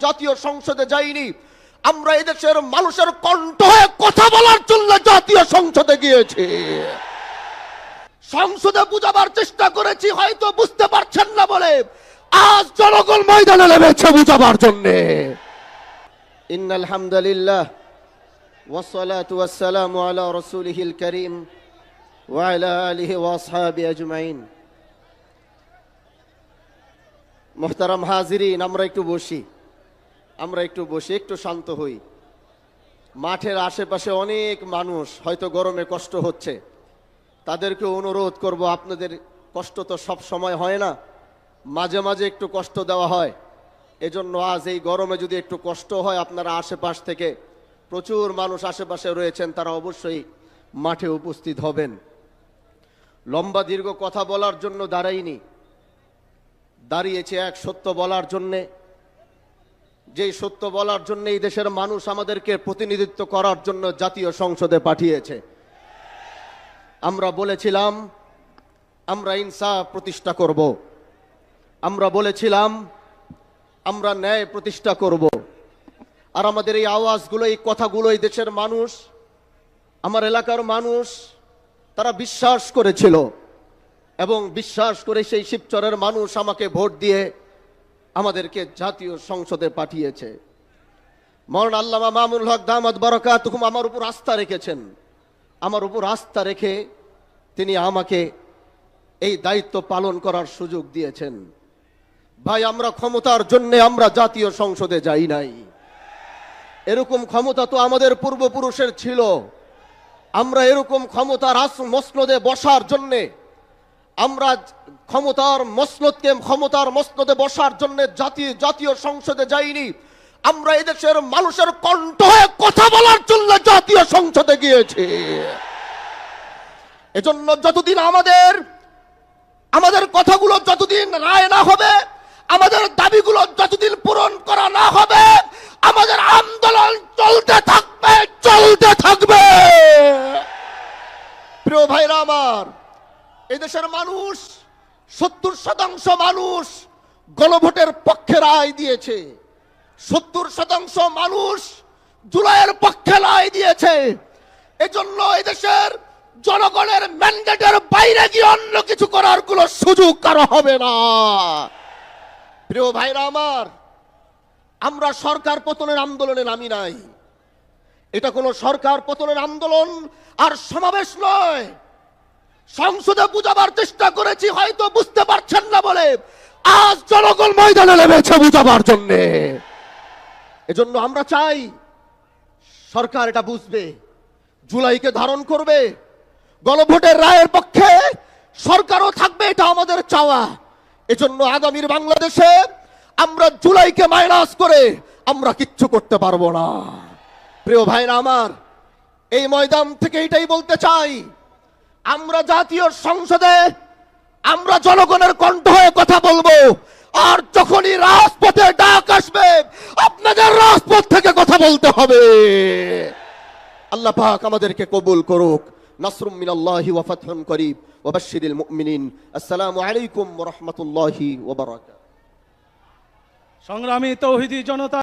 জাতীয় সংসদে যাইনি, আমরা এদেশের মানুষের কণ্ঠ হয়ে কথা বলার জন্য জাতীয় সংসদে গিয়েছি। সংসদে বুঝাবার চেষ্টা করেছি, হয়তো বুঝতে পারছেন না বলে আজ জনগণ ময়দানে নেমেছে বুঝাবার জন্য। ইন্নাল হামদুলিল্লাহ ওয়াসসালাতু ওয়াসসালামু আলা রাসূলিহিল কারীম ওয়া আলা আলিহি ওয়া আসহাবিহি আজমাইন। মুহতারাম হাজিরিন, আমরা একটু বসি, একটু শান্ত হই। মাঠের আশেপাশে অনেক মানুষ, হয়তো গরমে কষ্ট হচ্ছে, তাদেরকে অনুরোধ করব, আপনাদের কষ্ট তো সব সময় হয় না, মাঝে মাঝে একটু কষ্ট দেওয়া হয়। এজন্য আজ এই গরমে যদি একটু কষ্ট হয়, আপনারা আশেপাশ থেকে প্রচুর মানুষ আশেপাশে রয়েছেন, তারা অবশ্যই মাঠে উপস্থিত হবেন। লম্বা দীর্ঘ কথা বলার জন্য দাঁড়িয়েছে এক সত্য বলার জন্যে, যেই সত্য বলার জন্য এই দেশের মানুষ আমাদেরকে প্রতিনিধিত্ব করার জন্য জাতীয় সংসদে পাঠিয়েছে। আমরা বলেছিলাম আমরা ইনসাফ প্রতিষ্ঠা করব, আমরা বলেছিলাম আমরা ন্যায় প্রতিষ্ঠা করব। আর আমাদের এই আওয়াজগুলো, এই কথাগুলো এই দেশের মানুষ, আমার এলাকার মানুষ, তারা বিশ্বাস করেছিল এবং বিশ্বাস করে সেই শিবচরের মানুষ আমাকে ভোট দিয়ে আমাদেরকে জাতীয় সংসদে পাঠিয়েছে। মাওলানা আল্লামা মামুনুল হক দামাত বারাকাতুহুম আমার উপর আস্থা রেখেছেন। আমার উপর আস্থা রেখে তিনি আমাকে এই দায়িত্ব পালন করার সুযোগ দিয়েছেন। ভাই, আমরা ক্ষমতার জন্য আমরা জাতীয় সংসদে যাই নাই। এরকম ক্ষমতা তো আমাদের পূর্বপুরুষের ছিল। আমরা এরকম ক্ষমতার মসনদে বসার জন্যে, আমরা ক্ষমতার মসনদে বসার জন্য জাতীয় সংসদে যাইনি, আমরা এদেশের মানুষের কণ্ঠ হয়ে কথা বলার জন্য জাতীয় সংসদে গিয়েছি। এজন্য যতদিন আমাদের কথাগুলো যতদিন রায় না হবে, আমাদের দাবিগুলো যতদিন পূরণ করা না হবে, আমাদের আন্দোলন চলতে থাকবে। প্রিয় ভাইরা আমার, এদেশের মানুষ 70% মানুষ গণভোটের পক্ষে রায় দিয়েছে। 70% মানুষ জুলাইয়ের পক্ষে রায় দিয়েছে। এজন্য এদেশের জনগণের ম্যান্ডেটের বাইরে গিয়ে অন্য কিছু করার কোনো সুযোগ কারো হবে না। প্রিয় ভাইরা আমার, আমরা সরকার পতনের আন্দোলনে নামি নাই। এটা কোনো সরকার পতনের আন্দোলন আর সমাবেশ নয়। সংসদে বুঝাবার চেষ্টা করেছি, হয়তো বুঝতে পারছেন না বলে আজ জনগণ ময়দানে নেমেছে বুঝাবার জন্য। এজন্য আমরা চাই সরকার এটা বুঝবে, জুলাইকে ধারণ করবে, গণভোটের রায়ের পক্ষে সরকারও থাকবে, এটা আমাদের চাওয়া। এজন্য আগামীর বাংলাদেশে আমরা জুলাইকে মাইনাস করে আমরা কিচ্ছু করতে পারবো না। প্রিয় ভাইরা আমার, এই ময়দান থেকে এটাই বলতে চাই, আমরা জাতীয় সংসদে আমরা জনগণের কণ্ঠ হয়ে কথা বলবো। আর যখনই রাজপথে ডাক আসবে, আপনাদের রাজপথ থেকে কথা বলতে হবে। আল্লাহ পাক আমাদেরকে কবুল করুক। নাসরুম মিনাল্লাহি ওয়া ফাতহুন করিব ওয়া বাশশিরিল মুমিনিন। আসসালামু আলাইকুম ওয়া রাহমাতুল্লাহি ওয়া বারাকাতুহু। সংগ্রামী তৌহিদি জনতা।